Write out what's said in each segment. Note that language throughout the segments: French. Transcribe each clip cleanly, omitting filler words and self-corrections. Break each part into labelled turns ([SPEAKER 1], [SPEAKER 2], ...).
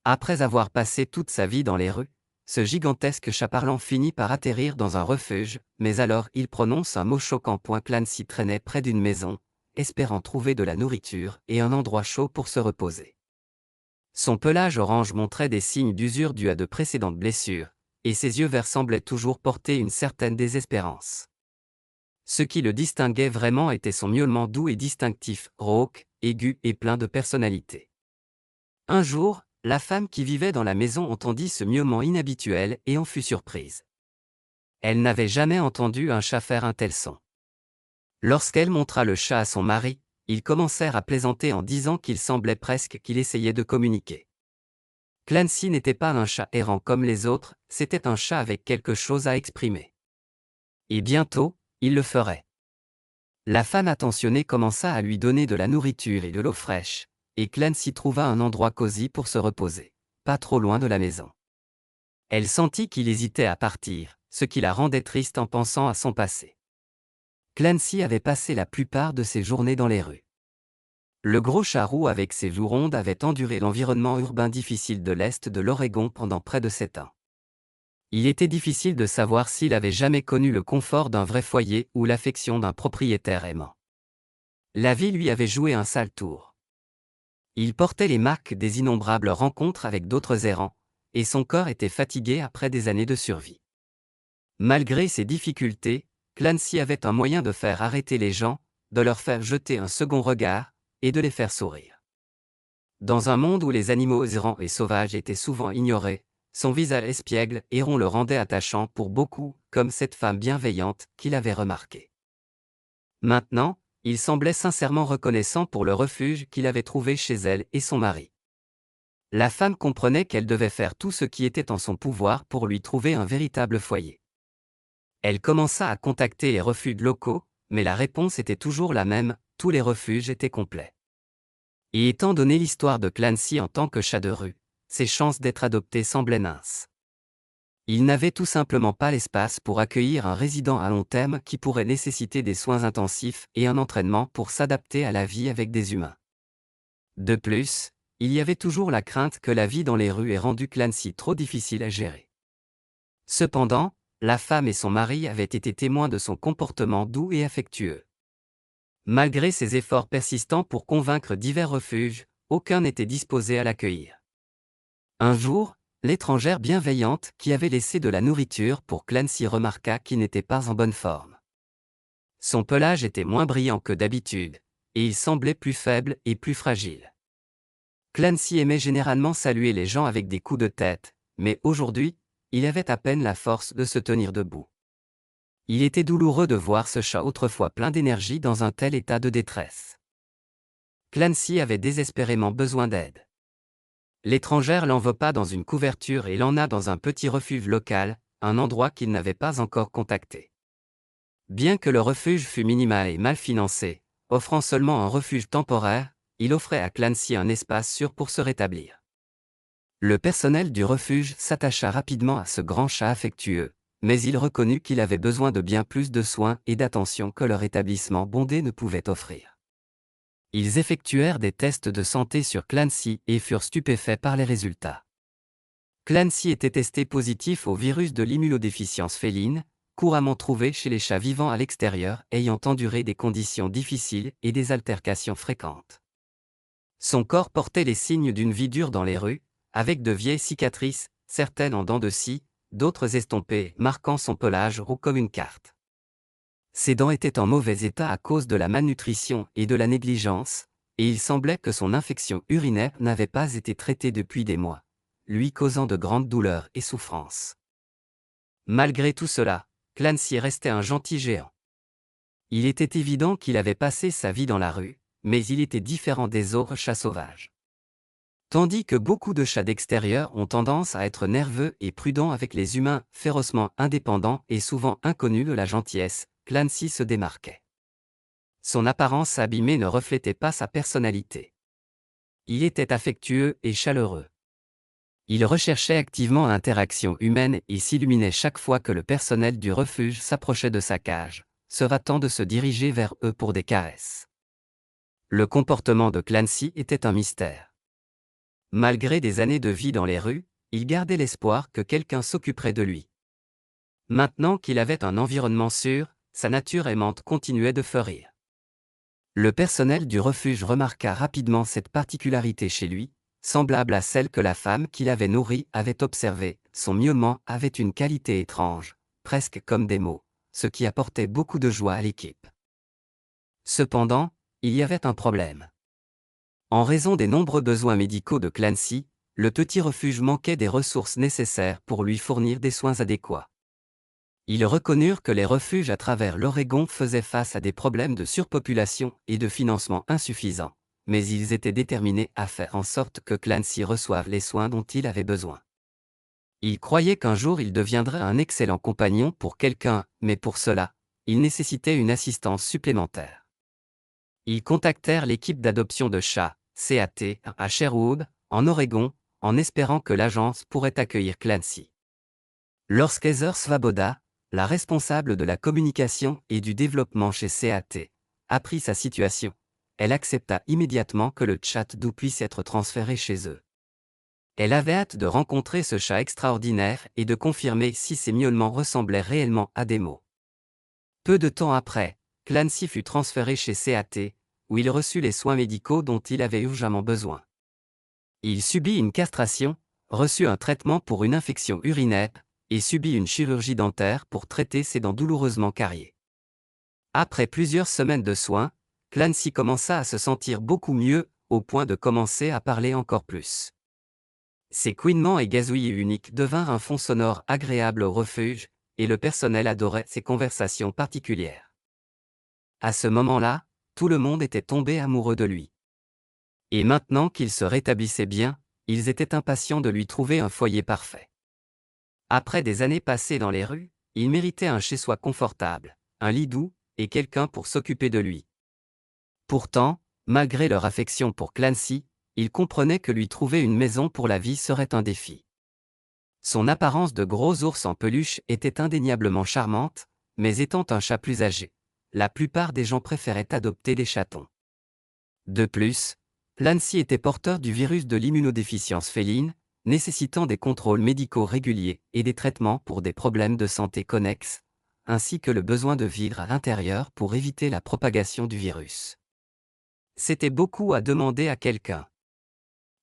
[SPEAKER 1] Après avoir passé toute sa vie dans les rues, ce gigantesque chat parlant finit par atterrir dans un refuge, mais alors il prononce un mot choquant. Clancy traînait près d'une maison, espérant trouver de la nourriture et un endroit chaud pour se reposer. Son pelage orange montrait des signes d'usure dus à de précédentes blessures, et ses yeux verts semblaient toujours porter une certaine désespérance. Ce qui le distinguait vraiment était son miaulement doux et distinctif, rauque, aigu et plein de personnalité. Un jour, la femme qui vivait dans la maison entendit ce miaulement inhabituel et en fut surprise. Elle n'avait jamais entendu un chat faire un tel son. Lorsqu'elle montra le chat à son mari, ils commencèrent à plaisanter en disant qu'il semblait presque qu'il essayait de communiquer. Clancy n'était pas un chat errant comme les autres, c'était un chat avec quelque chose à exprimer. Et bientôt, il le ferait. La femme attentionnée commença à lui donner de la nourriture et de l'eau fraîche, et Clancy trouva un endroit cosy pour se reposer, pas trop loin de la maison. Elle sentit qu'il hésitait à partir, ce qui la rendait triste en pensant à son passé. Clancy avait passé la plupart de ses journées dans les rues. Le gros chat roux avec ses joues rondes avait enduré l'environnement urbain difficile de l'Est de l'Oregon pendant près de 7 ans. Il était difficile de savoir s'il avait jamais connu le confort d'un vrai foyer ou l'affection d'un propriétaire aimant. La vie lui avait joué un sale tour. Il portait les marques des innombrables rencontres avec d'autres errants, et son corps était fatigué après des années de survie. Malgré ces difficultés, Clancy avait un moyen de faire arrêter les gens, de leur faire jeter un second regard, et de les faire sourire. Dans un monde où les animaux errants et sauvages étaient souvent ignorés, son visage espiègle et rond le rendait attachant pour beaucoup, comme cette femme bienveillante qu'il avait remarquée. Maintenant, il semblait sincèrement reconnaissant pour le refuge qu'il avait trouvé chez elle et son mari. La femme comprenait qu'elle devait faire tout ce qui était en son pouvoir pour lui trouver un véritable foyer. Elle commença à contacter les refuges locaux, mais la réponse était toujours la même, tous les refuges étaient complets. Et étant donné l'histoire de Clancy en tant que chat de rue, ses chances d'être adopté semblaient minces. Il n'avait tout simplement pas l'espace pour accueillir un résident à long terme qui pourrait nécessiter des soins intensifs et un entraînement pour s'adapter à la vie avec des humains. De plus, il y avait toujours la crainte que la vie dans les rues ait rendu Clancy trop difficile à gérer. Cependant, la femme et son mari avaient été témoins de son comportement doux et affectueux. Malgré ses efforts persistants pour convaincre divers refuges, aucun n'était disposé à l'accueillir. Un jour, l'étrangère bienveillante qui avait laissé de la nourriture pour Clancy remarqua qu'il n'était pas en bonne forme. Son pelage était moins brillant que d'habitude, et il semblait plus faible et plus fragile. Clancy aimait généralement saluer les gens avec des coups de tête, mais aujourd'hui, il avait à peine la force de se tenir debout. Il était douloureux de voir ce chat autrefois plein d'énergie dans un tel état de détresse. Clancy avait désespérément besoin d'aide. L'étrangère l'enveloppa dans une couverture et l'emmena dans un petit refuge local, un endroit qu'il n'avait pas encore contacté. Bien que le refuge fût minimal et mal financé, offrant seulement un refuge temporaire, il offrait à Clancy un espace sûr pour se rétablir. Le personnel du refuge s'attacha rapidement à ce grand chat affectueux, mais il reconnut qu'il avait besoin de bien plus de soins et d'attention que leur établissement bondé ne pouvait offrir. Ils effectuèrent des tests de santé sur Clancy et furent stupéfaits par les résultats. Clancy était testé positif au virus de l'immunodéficience féline, couramment trouvé chez les chats vivant à l'extérieur ayant enduré des conditions difficiles et des altercations fréquentes. Son corps portait les signes d'une vie dure dans les rues, avec de vieilles cicatrices, certaines en dents de scie, d'autres estompées, marquant son pelage roux comme une carte. Ses dents étaient en mauvais état à cause de la malnutrition et de la négligence, et il semblait que son infection urinaire n'avait pas été traitée depuis des mois, lui causant de grandes douleurs et souffrances. Malgré tout cela, Clancy restait un gentil géant. Il était évident qu'il avait passé sa vie dans la rue, mais il était différent des autres chats sauvages. Tandis que beaucoup de chats d'extérieur ont tendance à être nerveux et prudents avec les humains, férocement indépendants et souvent inconnus de la gentillesse, Clancy se démarquait. Son apparence abîmée ne reflétait pas sa personnalité. Il était affectueux et chaleureux. Il recherchait activement l'interaction humaine et s'illuminait chaque fois que le personnel du refuge s'approchait de sa cage, se hâtant de se diriger vers eux pour des caresses. Le comportement de Clancy était un mystère. Malgré des années de vie dans les rues, il gardait l'espoir que quelqu'un s'occuperait de lui. Maintenant qu'il avait un environnement sûr, sa nature aimante continuait de fleurir. Le personnel du refuge remarqua rapidement cette particularité chez lui, semblable à celle que la femme qui l'avait nourri avait observée. Son miaulement avait une qualité étrange, presque comme des mots, ce qui apportait beaucoup de joie à l'équipe. Cependant, il y avait un problème. En raison des nombreux besoins médicaux de Clancy, le petit refuge manquait des ressources nécessaires pour lui fournir des soins adéquats. Ils reconnurent que les refuges à travers l'Oregon faisaient face à des problèmes de surpopulation et de financement insuffisants, mais ils étaient déterminés à faire en sorte que Clancy reçoive les soins dont il avait besoin. Ils croyaient qu'un jour il deviendrait un excellent compagnon pour quelqu'un, mais pour cela, il nécessitait une assistance supplémentaire. Ils contactèrent l'équipe d'adoption de chats, CAT, à Sherwood, en Oregon, en espérant que l'agence pourrait accueillir Clancy. Lorsqu'Heather Svaboda, la responsable de la communication et du développement chez CAT, apprit sa situation, elle accepta immédiatement que le chat doux puisse être transféré chez eux. Elle avait hâte de rencontrer ce chat extraordinaire et de confirmer si ses miaulements ressemblaient réellement à des mots. Peu de temps après, Clancy fut transféré chez CAT, où il reçut les soins médicaux dont il avait urgemment besoin. Il subit une castration, reçut un traitement pour une infection urinaire, et subit une chirurgie dentaire pour traiter ses dents douloureusement cariées. Après plusieurs semaines de soins, Clancy commença à se sentir beaucoup mieux, au point de commencer à parler encore plus. Ses couinements et gazouillis uniques devinrent un fond sonore agréable au refuge, et le personnel adorait ses conversations particulières. À ce moment-là, tout le monde était tombé amoureux de lui. Et maintenant qu'il se rétablissait bien, ils étaient impatients de lui trouver un foyer parfait. Après des années passées dans les rues, il méritait un chez-soi confortable, un lit doux, et quelqu'un pour s'occuper de lui. Pourtant, malgré leur affection pour Clancy, ils comprenaient que lui trouver une maison pour la vie serait un défi. Son apparence de gros ours en peluche était indéniablement charmante, mais étant un chat plus âgé, la plupart des gens préféraient adopter des chatons. De plus, Clancy était porteur du virus de l'immunodéficience féline, nécessitant des contrôles médicaux réguliers et des traitements pour des problèmes de santé connexes, ainsi que le besoin de vivre à l'intérieur pour éviter la propagation du virus. C'était beaucoup à demander à quelqu'un.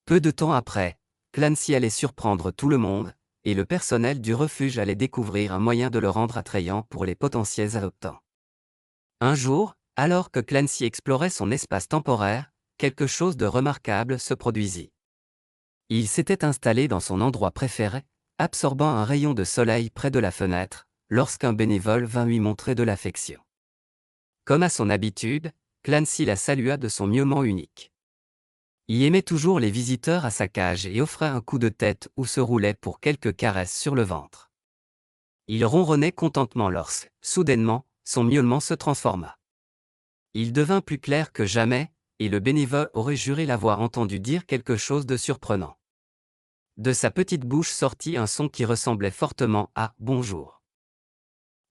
[SPEAKER 1] Peu de temps après, Clancy allait surprendre tout le monde, et le personnel du refuge allait découvrir un moyen de le rendre attrayant pour les potentiels adoptants. Un jour, alors que Clancy explorait son espace temporaire, quelque chose de remarquable se produisit. Il s'était installé dans son endroit préféré, absorbant un rayon de soleil près de la fenêtre, lorsqu'un bénévole vint lui montrer de l'affection. Comme à son habitude, Clancy la salua de son miaulement unique. Il aimait toujours les visiteurs à sa cage et offrait un coup de tête ou se roulait pour quelques caresses sur le ventre. Il ronronnait contentement lorsque, soudainement, son miaulement se transforma. Il devint plus clair que jamais, et le bénévole aurait juré l'avoir entendu dire quelque chose de surprenant. De sa petite bouche sortit un son qui ressemblait fortement à « bonjour ».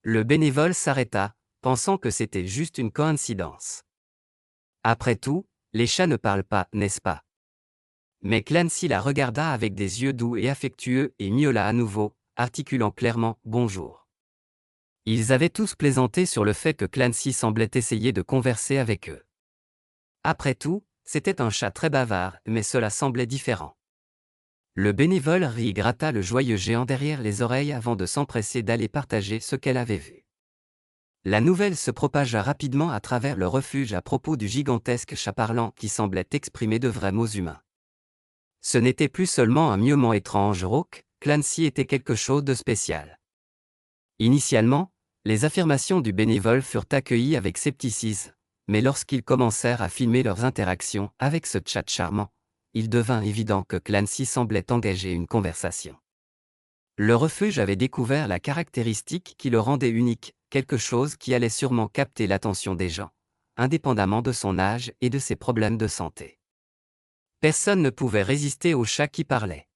[SPEAKER 1] Le bénévole s'arrêta, pensant que c'était juste une coïncidence. Après tout, les chats ne parlent pas, n'est-ce pas? Mais Clancy la regarda avec des yeux doux et affectueux et miaula à nouveau, articulant clairement « bonjour ». Ils avaient tous plaisanté sur le fait que Clancy semblait essayer de converser avec eux. Après tout, c'était un chat très bavard, mais cela semblait différent. Le bénévole rit et gratta le joyeux géant derrière les oreilles avant de s'empresser d'aller partager ce qu'elle avait vu. La nouvelle se propagea rapidement à travers le refuge à propos du gigantesque chat parlant qui semblait exprimer de vrais mots humains. Ce n'était plus seulement un miaulement étrange rauque, Clancy était quelque chose de spécial. Initialement, les affirmations du bénévole furent accueillies avec scepticisme, mais lorsqu'ils commencèrent à filmer leurs interactions avec ce chat charmant, il devint évident que Clancy semblait engager une conversation. Le refuge avait découvert la caractéristique qui le rendait unique, quelque chose qui allait sûrement capter l'attention des gens, indépendamment de son âge et de ses problèmes de santé. Personne ne pouvait résister au chat qui parlait.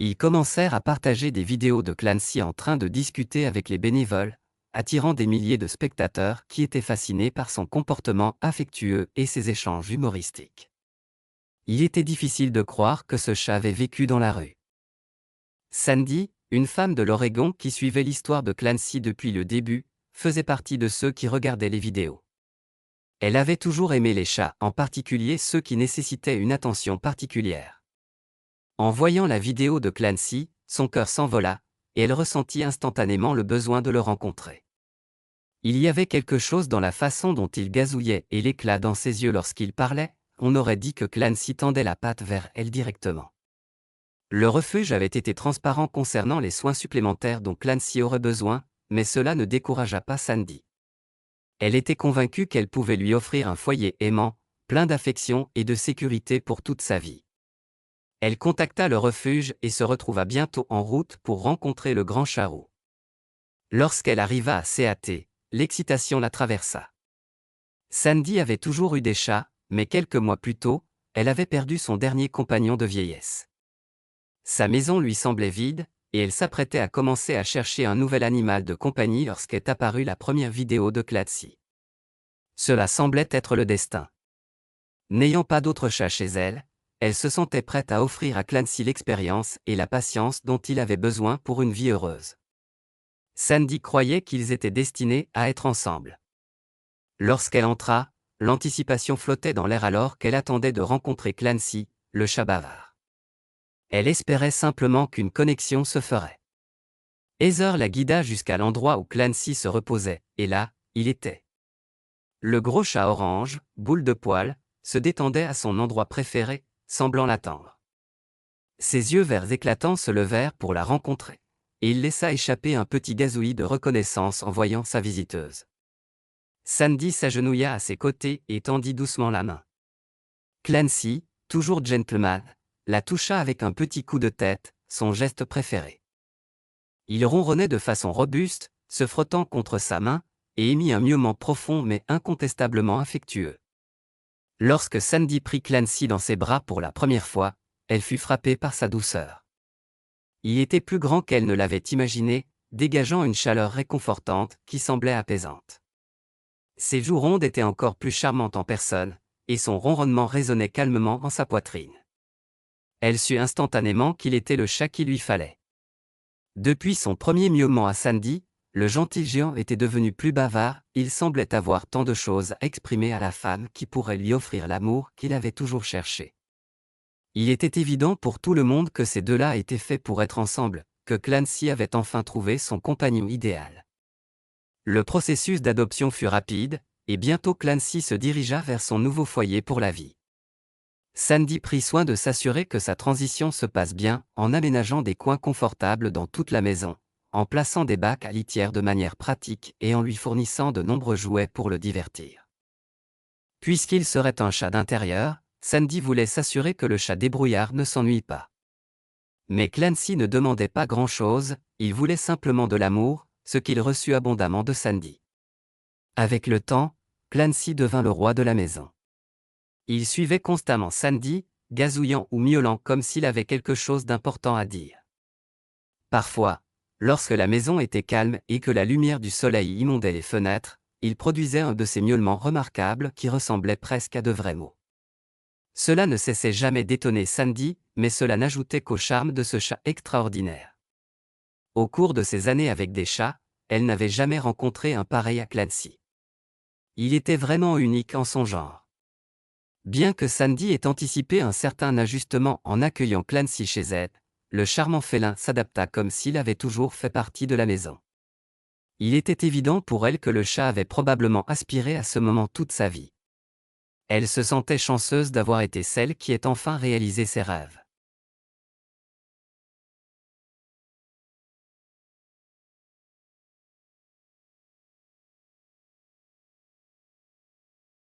[SPEAKER 1] Ils commencèrent à partager des vidéos de Clancy en train de discuter avec les bénévoles, attirant des milliers de spectateurs qui étaient fascinés par son comportement affectueux et ses échanges humoristiques. Il était difficile de croire que ce chat avait vécu dans la rue. Sandy, une femme de l'Oregon qui suivait l'histoire de Clancy depuis le début, faisait partie de ceux qui regardaient les vidéos. Elle avait toujours aimé les chats, en particulier ceux qui nécessitaient une attention particulière. En voyant la vidéo de Clancy, son cœur s'envola, et elle ressentit instantanément le besoin de le rencontrer. Il y avait quelque chose dans la façon dont il gazouillait et l'éclat dans ses yeux lorsqu'il parlait, on aurait dit que Clancy tendait la patte vers elle directement. Le refuge avait été transparent concernant les soins supplémentaires dont Clancy aurait besoin, mais cela ne découragea pas Sandy. Elle était convaincue qu'elle pouvait lui offrir un foyer aimant, plein d'affection et de sécurité pour toute sa vie. Elle contacta le refuge et se retrouva bientôt en route pour rencontrer le grand charroux. Lorsqu'elle arriva à CAT, l'excitation la traversa. Sandy avait toujours eu des chats, mais quelques mois plus tôt, elle avait perdu son dernier compagnon de vieillesse. Sa maison lui semblait vide, et elle s'apprêtait à commencer à chercher un nouvel animal de compagnie lorsqu'est apparue la première vidéo de Clancy. Cela semblait être le destin. N'ayant pas d'autre chat chez elle, elle se sentait prête à offrir à Clancy l'expérience et la patience dont il avait besoin pour une vie heureuse. Sandy croyait qu'ils étaient destinés à être ensemble. Lorsqu'elle entra, l'anticipation flottait dans l'air alors qu'elle attendait de rencontrer Clancy, le chat bavard. Elle espérait simplement qu'une connexion se ferait. Heather la guida jusqu'à l'endroit où Clancy se reposait, et là, il était. Le gros chat orange, boule de poil, se détendait à son endroit préféré, semblant l'attendre. Ses yeux verts éclatants se levèrent pour la rencontrer, et il laissa échapper un petit gazouillis de reconnaissance en voyant sa visiteuse. Sandy s'agenouilla à ses côtés et tendit doucement la main. Clancy, toujours gentleman, la toucha avec un petit coup de tête, son geste préféré. Il ronronnait de façon robuste, se frottant contre sa main, et émit un miaulement profond mais incontestablement affectueux. Lorsque Sandy prit Clancy dans ses bras pour la première fois, elle fut frappée par sa douceur. Il était plus grand qu'elle ne l'avait imaginé, dégageant une chaleur réconfortante qui semblait apaisante. Ses joues rondes étaient encore plus charmantes en personne, et son ronronnement résonnait calmement en sa poitrine. Elle sut instantanément qu'il était le chat qu'il lui fallait. Depuis son premier miaulement à Sandy, le gentil géant était devenu plus bavard, il semblait avoir tant de choses à exprimer à la femme qui pourrait lui offrir l'amour qu'il avait toujours cherché. Il était évident pour tout le monde que ces deux-là étaient faits pour être ensemble, que Clancy avait enfin trouvé son compagnon idéal. Le processus d'adoption fut rapide, et bientôt Clancy se dirigea vers son nouveau foyer pour la vie. Sandy prit soin de s'assurer que sa transition se passe bien en aménageant des coins confortables dans toute la maison, en plaçant des bacs à litière de manière pratique et en lui fournissant de nombreux jouets pour le divertir. Puisqu'il serait un chat d'intérieur, Sandy voulait s'assurer que le chat débrouillard ne s'ennuie pas. Mais Clancy ne demandait pas grand-chose, il voulait simplement de l'amour, ce qu'il reçut abondamment de Sandy. Avec le temps, Clancy devint le roi de la maison. Il suivait constamment Sandy, gazouillant ou miaulant comme s'il avait quelque chose d'important à dire. Parfois, lorsque la maison était calme et que la lumière du soleil inondait les fenêtres, il produisait un de ces miaulements remarquables qui ressemblaient presque à de vrais mots. Cela ne cessait jamais d'étonner Sandy, mais cela n'ajoutait qu'au charme de ce chat extraordinaire. Au cours de ses années avec des chats, elle n'avait jamais rencontré un pareil à Clancy. Il était vraiment unique en son genre. Bien que Sandy ait anticipé un certain ajustement en accueillant Clancy chez elle, le charmant félin s'adapta comme s'il avait toujours fait partie de la maison. Il était évident pour elle que le chat avait probablement aspiré à ce moment toute sa vie. Elle se sentait chanceuse d'avoir été celle qui ait enfin réalisé ses rêves.